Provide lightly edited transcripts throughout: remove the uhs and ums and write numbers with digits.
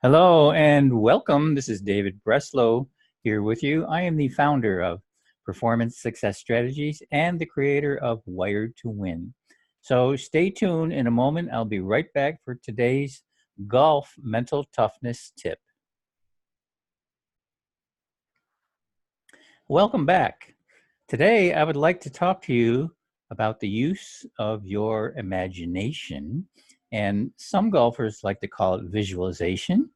Hello and welcome. This is David Breslow here with you. I am the founder of Performance Success Strategies and the creator of Wired to Win. So stay tuned. In a moment, I'll be right back for today's golf mental toughness tip. Welcome back. Today, I would like to talk to you about the use of your imagination. And some golfers like to call it visualization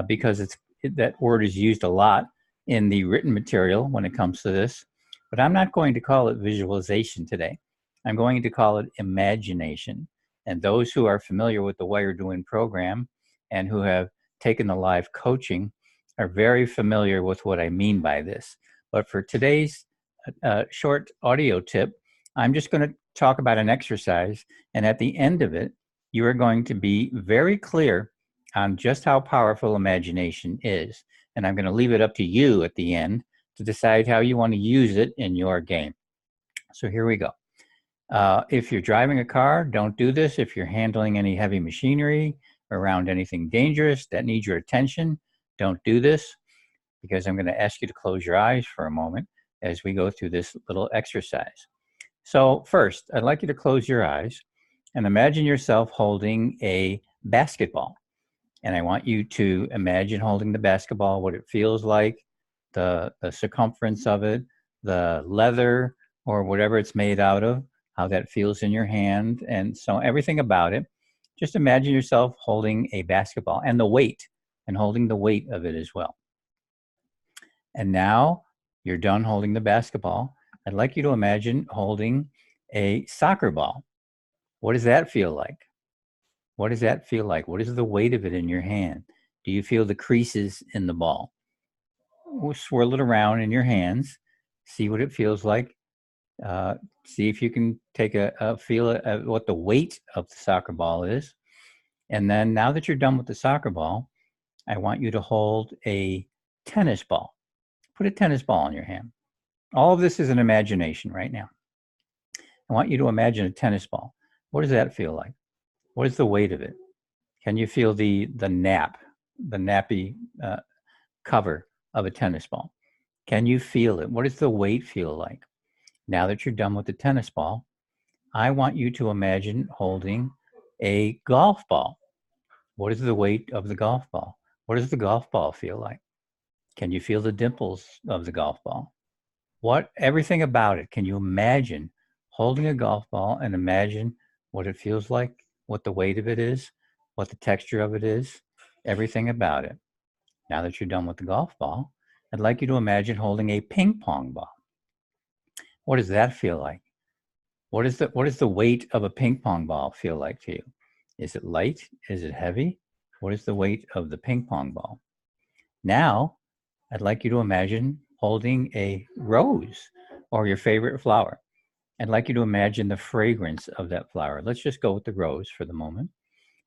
because that word is used a lot in the written material when it comes to this. But I'm not going to call it visualization today. I'm going to call it imagination. And those who are familiar with the Wired to Win program and who have taken the live coaching are very familiar with what I mean by this. But for today's short audio tip, I'm just going to talk about an exercise. And at the end of it, you are going to be very clear on just how powerful imagination is. And I'm going to leave it up to you at the end to decide how you want to use it in your game. So here we go. If you're driving a car, don't do this. If you're handling any heavy machinery around anything dangerous that needs your attention, don't do this, because I'm going to ask you to close your eyes for a moment as we go through this little exercise. So first, I'd like you to close your eyes and imagine yourself holding a basketball. And I want you to imagine holding the basketball, what it feels like, the circumference of it, the leather or whatever it's made out of, how that feels in your hand, and so everything about it. Just imagine yourself holding a basketball and the weight, and holding the weight of it as well. And now you're done holding the basketball. I'd like you to imagine holding a soccer ball. What does that feel like? What does that feel like? What is the weight of it in your hand? Do you feel the creases in the ball? We'll swirl it around in your hands. See what it feels like. See if you can take a feel of what the weight of the soccer ball is. And then now that you're done with the soccer ball, I want you to hold a tennis ball. Put a tennis ball in your hand. All of this is an imagination right now. I want you to imagine a tennis ball. What does that feel like? What is the weight of it? Can you feel the nappy cover of a tennis ball? Can you feel it? What does the weight feel like? Now that you're done with the tennis ball, I want you to imagine holding a golf ball. What is the weight of the golf ball? What does the golf ball feel like? Can you feel the dimples of the golf ball? Everything about it, can you imagine holding a golf ball and imagine what it feels like, what the weight of it is, what the texture of it is, everything about it. Now that you're done with the golf ball, I'd like you to imagine holding a ping pong ball. What does that feel like? What is the weight of a ping pong ball feel like to you? Is it light? Is it heavy? What is the weight of the ping pong ball? Now, I'd like you to imagine holding a rose or your favorite flower. I'd like you to imagine the fragrance of that flower. Let's just go with the rose for the moment.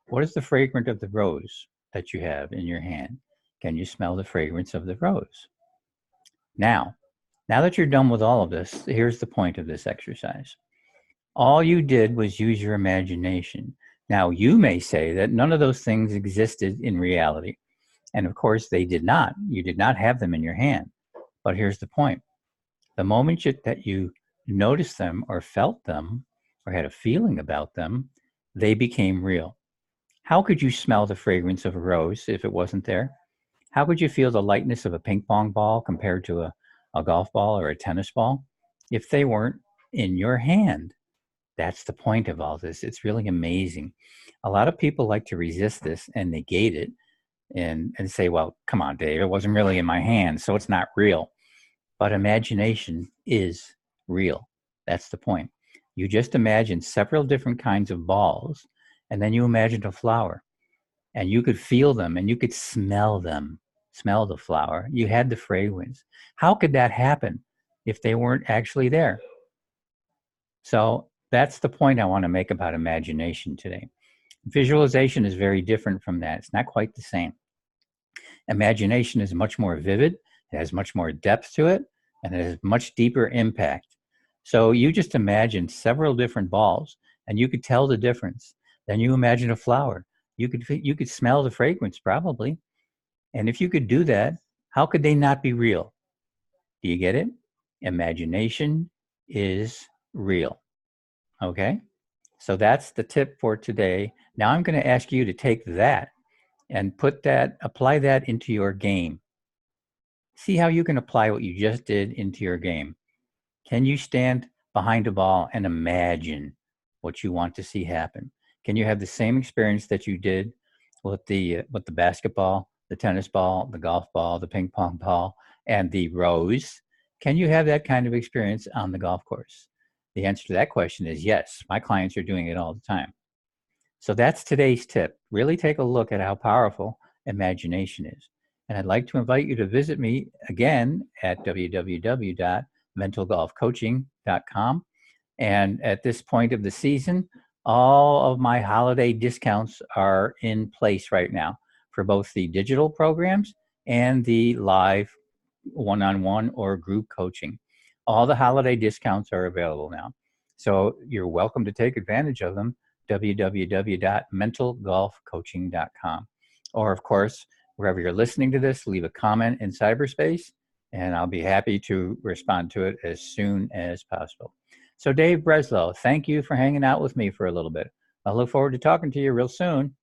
What is the fragrance of the rose that you have in your hand? Can you smell the fragrance of the rose? Now that you're done with all of this, here's the point of this exercise. All you did was use your imagination. Now, you may say that none of those things existed in reality. And of course, they did not. You did not have them in your hand. But here's the point. The moment that you noticed them or felt them or had a feeling about them, they became real. How could you smell the fragrance of a rose if it wasn't there? How could you feel the lightness of a ping pong ball compared to a golf ball or a tennis ball if they weren't in your hand? That's the point of all this. It's really amazing. A lot of people like to resist this and negate it and say, well, come on, Dave, it wasn't really in my hand, so it's not real. But imagination is real. That's the point. You just imagine several different kinds of balls, and then you imagined a flower, and you could feel them, and you could smell them, smell the flower. You had the fragrance. How could that happen if they weren't actually there? So that's the point I want to make about imagination today. Visualization is very different from that. It's not quite the same. Imagination is much more vivid. It has much more depth to it, and it has much deeper impact. So you just imagine several different balls, and you could tell the difference. Then you imagine a flower. You could smell the fragrance probably. And if you could do that, how could they not be real? Do you get it? Imagination is real. Okay? So that's the tip for today. Now I'm going to ask you to take that and apply that into your game. See how you can apply what you just did into your game. Can you stand behind a ball and imagine what you want to see happen? Can you have the same experience that you did with the basketball, the tennis ball, the golf ball, the ping pong ball, and the rose? Can you have that kind of experience on the golf course? The answer to that question is yes. My clients are doing it all the time. So that's today's tip. Really take a look at how powerful imagination is. And I'd like to invite you to visit me again at www.mentalgolfcoaching.com. And at this point of the season, all of my holiday discounts are in place right now for both the digital programs and the live one-on-one or group coaching. All the holiday discounts are available now. So you're welcome to take advantage of them, www.mentalgolfcoaching.com. Or, of course, wherever you're listening to this, leave a comment in cyberspace, and I'll be happy to respond to it as soon as possible. So Dave Breslow, thank you for hanging out with me for a little bit. I look forward to talking to you real soon.